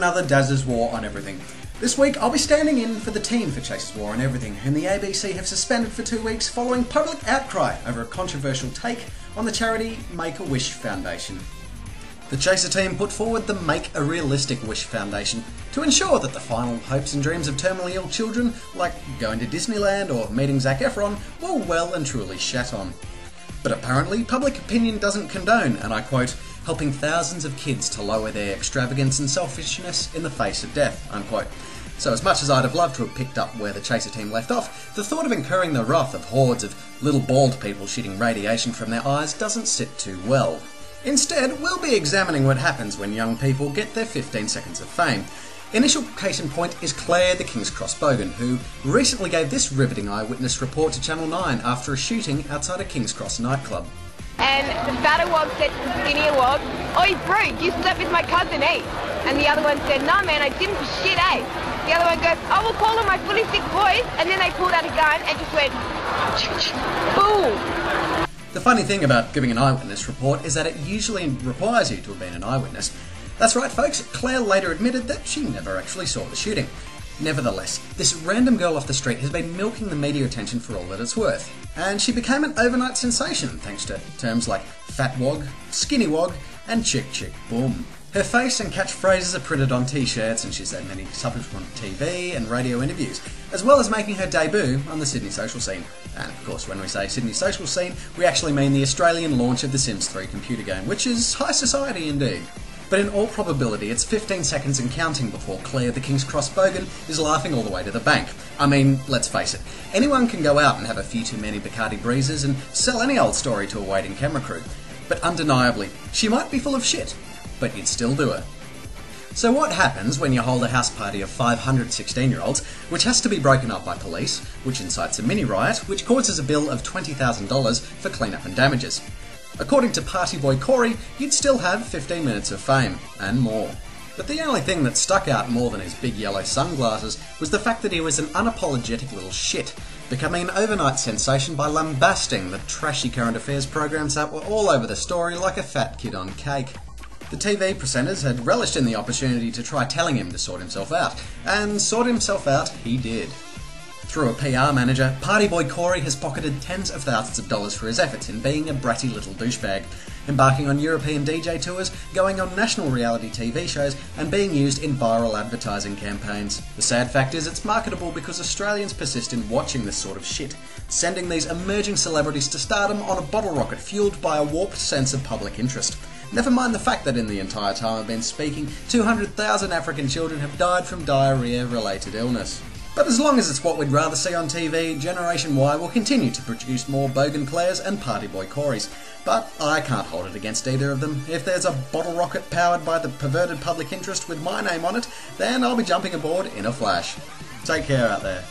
another Dazza's War on Everything. This week I'll be standing in for the team for Chase's War on Everything, whom the ABC have suspended for 2 weeks following public outcry over a controversial take on the charity Make-A-Wish Foundation. The Chaser team put forward the Make a Realistic Wish Foundation to ensure that the final hopes and dreams of terminally ill children, like going to Disneyland or meeting Zac Efron, were well and truly shat on. But apparently public opinion doesn't condone, and I quote, helping thousands of kids to lower their extravagance and selfishness in the face of death, unquote. So as much as I'd have loved to have picked up where the Chaser team left off, the thought of incurring the wrath of hordes of little bald people shooting radiation from their eyes doesn't sit too well. Instead, we'll be examining what happens when young people get their 15 seconds of fame. Initial case in point is Claire the King's Cross Bogan, who recently gave this riveting eyewitness report to Channel 9 after a shooting outside a King's Cross nightclub. And the fatter wog said to the skinnier wog, "Oi, Brute, you slept with my cousin, eh?" And the other one said, "Nah, man, I didn't for shit, eh?" The other one goes, "I will call them my fully sick boys," and then they pulled out a gun and just went, boom. The funny thing about giving an eyewitness report is that it usually requires you to have been an eyewitness. That's right, folks, Claire later admitted that she never actually saw the shooting. Nevertheless, this random girl off the street has been milking the media attention for all that it's worth, and she became an overnight sensation thanks to terms like fat wog, skinny wog, and chick chick boom. Her face and catchphrases are printed on t-shirts, and she's had many subsequent TV and radio interviews, as well as making her debut on the Sydney social scene. And of course, when we say Sydney social scene, we actually mean the Australian launch of the Sims 3 computer game, which is high society indeed. But in all probability, it's 15 seconds and counting before Claire the King's Cross Bogan is laughing all the way to the bank. I mean, let's face it, anyone can go out and have a few too many Bacardi breezes and sell any old story to a waiting camera crew. But undeniably, she might be full of shit, but you'd still do her. So what happens when you hold a house party of 500 16-year-olds, which has to be broken up by police, which incites a mini-riot, which causes a bill of $20,000 for clean-up and damages? According to Party Boy Corey, you'd still have 15 minutes of fame, and more. But the only thing that stuck out more than his big yellow sunglasses was the fact that he was an unapologetic little shit, becoming an overnight sensation by lambasting the trashy current affairs programs that were all over the story like a fat kid on cake. The TV presenters had relished in the opportunity to try telling him to sort himself out, and sort himself out he did. Through a PR manager, Party Boy Corey has pocketed tens of thousands of dollars for his efforts in being a bratty little douchebag, embarking on European DJ tours, going on national reality TV shows, and being used in viral advertising campaigns. The sad fact is it's marketable because Australians persist in watching this sort of shit, sending these emerging celebrities to stardom on a bottle rocket fueled by a warped sense of public interest. Never mind the fact that in the entire time I've been speaking, 200,000 African children have died from diarrhea-related illness. But as long as it's what we'd rather see on TV, Generation Y will continue to produce more Bogan Claires and Party Boy Coreys. But I can't hold it against either of them. If there's a bottle rocket powered by the perverted public interest with my name on it, then I'll be jumping aboard in a flash. Take care out there.